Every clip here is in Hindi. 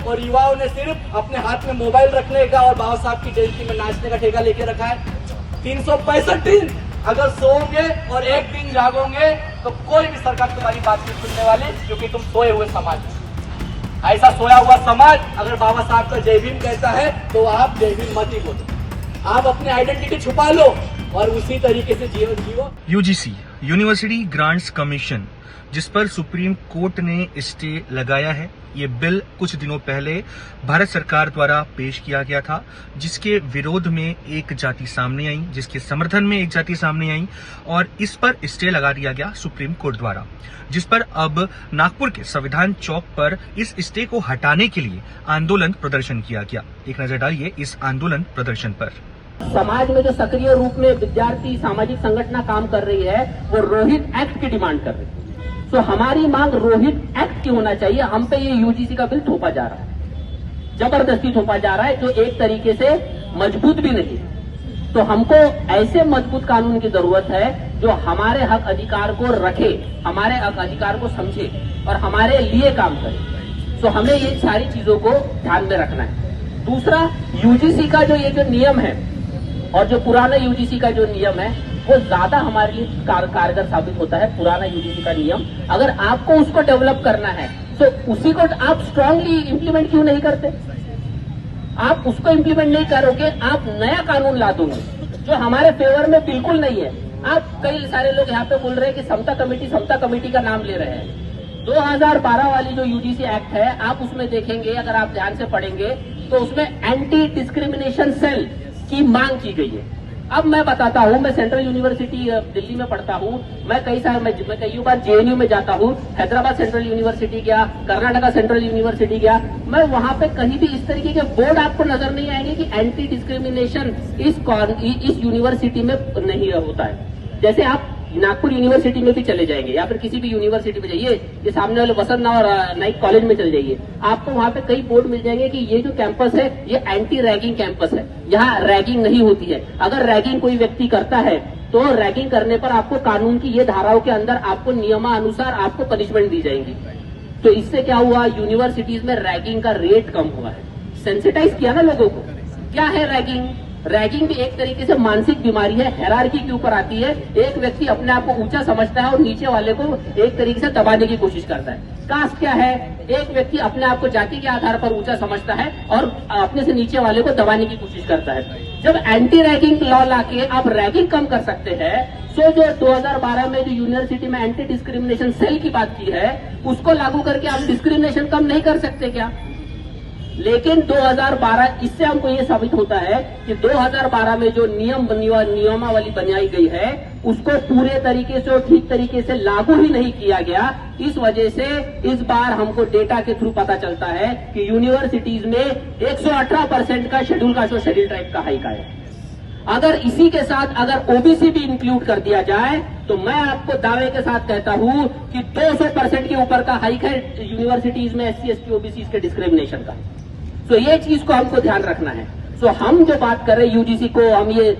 और युवाओं ने सिर्फ अपने हाथ में मोबाइल रखने का और बाबा साहब की जयंती में नाचने का ठेका लेके रखा है। 365 दिन अगर सोओगे और एक दिन जागोगे तो कोई भी सरकार तुम्हारी बात नहीं सुनने वाली, क्योंकि तुम सोए हुए समाज हो। ऐसा सोया हुआ समाज अगर बाबा साहब का जय भीम कहता है तो आप जय भीम मत ही बोलो, आप अपनी आइडेंटिटी छुपा लो और उसी तरीके से जीवन जियो। यूजीसी यूनिवर्सिटी ग्रांट्स कमीशन, जिस पर सुप्रीम कोर्ट ने स्टे लगाया है, ये बिल कुछ दिनों पहले भारत सरकार द्वारा पेश किया गया था, जिसके विरोध में एक जाति सामने आई, जिसके समर्थन में एक जाति सामने आई और इस पर स्टे लगा दिया गया सुप्रीम कोर्ट द्वारा, जिस पर अब नागपुर के संविधान चौक पर इस स्टे को हटाने के लिए आंदोलन प्रदर्शन किया गया। एक नजर डालिए इस आंदोलन प्रदर्शन पर। समाज में जो सक्रिय रूप में विद्यार्थी सामाजिक संगठन काम कर रही है वो रोहित एक्ट की डिमांड कर रही है। तो हमारी मांग रोहित एक्ट की होना चाहिए। हम पे ये यूजीसी का बिल थोपा जा रहा है, जबरदस्ती थोपा जा रहा है, जो एक तरीके से मजबूत भी नहीं है। तो हमको ऐसे मजबूत कानून की जरूरत है जो हमारे हक अधिकार को रखे, हमारे हक अधिकार को समझे और हमारे लिए काम करे। तो हमें ये सारी चीजों को ध्यान में रखना है। दूसरा, यूजीसी का जो नियम है और जो पुराना यूजीसी का जो नियम है वो ज्यादा हमारे लिए कारगर साबित होता है। पुराना यूजीसी का नियम अगर आपको उसको डेवलप करना है तो उसी को आप स्ट्रांगली इंप्लीमेंट क्यों नहीं करते? आप उसको इंप्लीमेंट नहीं करोगे, आप नया कानून ला दोगे जो हमारे फेवर में बिल्कुल नहीं है। आप कई सारे लोग यहाँ पे बोल रहे हैं कि समता कमेटी का नाम ले रहे हैं। 2012 वाली जो यूजीसी एक्ट है, आप उसमें देखेंगे, अगर आप ध्यान से पढ़ेंगे तो उसमें एंटी डिस्क्रिमिनेशन सेल की मांग की गई है। अब मैं बताता हूँ, मैं सेंट्रल यूनिवर्सिटी दिल्ली में पढ़ता हूँ, मैं कई बार जेएनयू में जाता हूँ, हैदराबाद सेंट्रल यूनिवर्सिटी गया, कर्नाटका सेंट्रल यूनिवर्सिटी गया, मैं वहाँ पे कहीं भी इस तरीके के बोर्ड आपको नजर नहीं आएंगे कि एंटी डिस्क्रिमिनेशन इस यूनिवर्सिटी में नहीं होता है। जैसे आप नागपुर यूनिवर्सिटी में भी चले जाएंगे या फिर किसी भी यूनिवर्सिटी में जाइए, ये सामने वाले वसंत और नाइक कॉलेज में चले जाइए, आपको वहाँ पे कई बोर्ड मिल जाएंगे कि ये जो कैंपस है ये एंटी रैगिंग कैंपस है, यहाँ रैगिंग नहीं होती है। अगर रैगिंग कोई व्यक्ति करता है तो रैगिंग करने पर आपको कानून की ये धाराओं के अंदर आपको नियमानुसार आपको पनिशमेंट दी जाएगी। तो इससे क्या हुआ, यूनिवर्सिटीज में रैगिंग का रेट कम हुआ है। सेंसिटाइज किया ना लोगों को। क्या है रैगिंग? रैगिंग भी एक तरीके से मानसिक बीमारी है, हायरार्की के ऊपर आती है। एक व्यक्ति अपने आप को ऊंचा समझता है और नीचे वाले को एक तरीके से दबाने की कोशिश करता है। कास्ट क्या है? एक व्यक्ति अपने आप को जाति के आधार पर ऊंचा समझता है और अपने से नीचे वाले को दबाने की कोशिश करता है। जब एंटी रैगिंग लॉ लाके आप रैगिंग कम कर सकते हैं, सो जो 2012 में जो यूनिवर्सिटी में एंटी डिस्क्रिमिनेशन सेल की बात की है उसको लागू करके आप डिस्क्रिमिनेशन कम नहीं कर सकते क्या? लेकिन 2012 इससे हमको ये साबित होता है कि 2012 में जो नियमावली बनाई गई है उसको पूरे तरीके से और ठीक तरीके से लागू ही नहीं किया गया। इस वजह से इस बार हमको डेटा के थ्रू पता चलता है कि यूनिवर्सिटीज में 118% का शेड्यूल कास्ट और शेड्यूल ट्राइब का हाइक आया। अगर इसी के साथ अगर ओबीसी भी इंक्लूड कर दिया जाए तो मैं आपको दावे के साथ कहता हूं कि 200% के ऊपर का हाइक है यूनिवर्सिटीज में SC ST OBC के डिस्क्रिमिनेशन का। तो ये चीज को हमको ध्यान रखना है। तो हम जो बात कर रहे हैं यूजीसी को, हम ये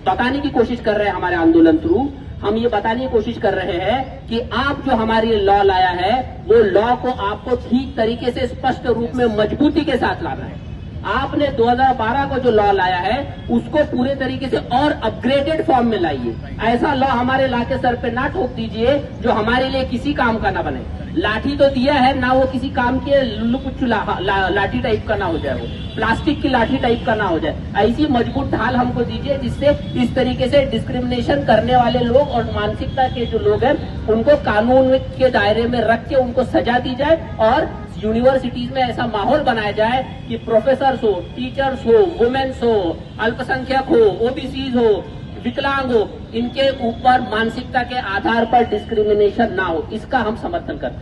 बताने की कोशिश कर रहे हैं हमारे आंदोलन थ्रू, हम ये बताने की कोशिश कर रहे हैं कि आप जो हमारे लॉ लाया है वो लॉ को आपको ठीक तरीके से स्पष्ट रूप में मजबूती के साथ लाना है। आपने 2012 को जो लॉ लाया है उसको पूरे तरीके से और अपग्रेडेड फॉर्म में लाइए। ऐसा लॉ हमारे ला के सर पे ना ठोक दीजिए जो हमारे लिए किसी काम का ना बने। लाठी तो दिया है ना, वो किसी काम के लुकुचु लाठी टाइप का ना हो जाए, वो प्लास्टिक की लाठी टाइप का ना हो जाए। ऐसी मजबूत ढाल हमको दीजिए जिससे इस तरीके से डिस्क्रिमिनेशन करने वाले लोग और मानसिकता के जो लोग हैं उनको कानून के दायरे में रख के उनको सजा दी जाए और यूनिवर्सिटीज में ऐसा माहौल बनाया जाए कि प्रोफेसर्स हो, टीचर्स हो, वुमेन्स हो, अल्पसंख्यक हो, ओबीसीज हो, विकलांग हो, इनके ऊपर मानसिकता के आधार पर डिस्क्रिमिनेशन ना हो। इसका हम समर्थन करते हैं।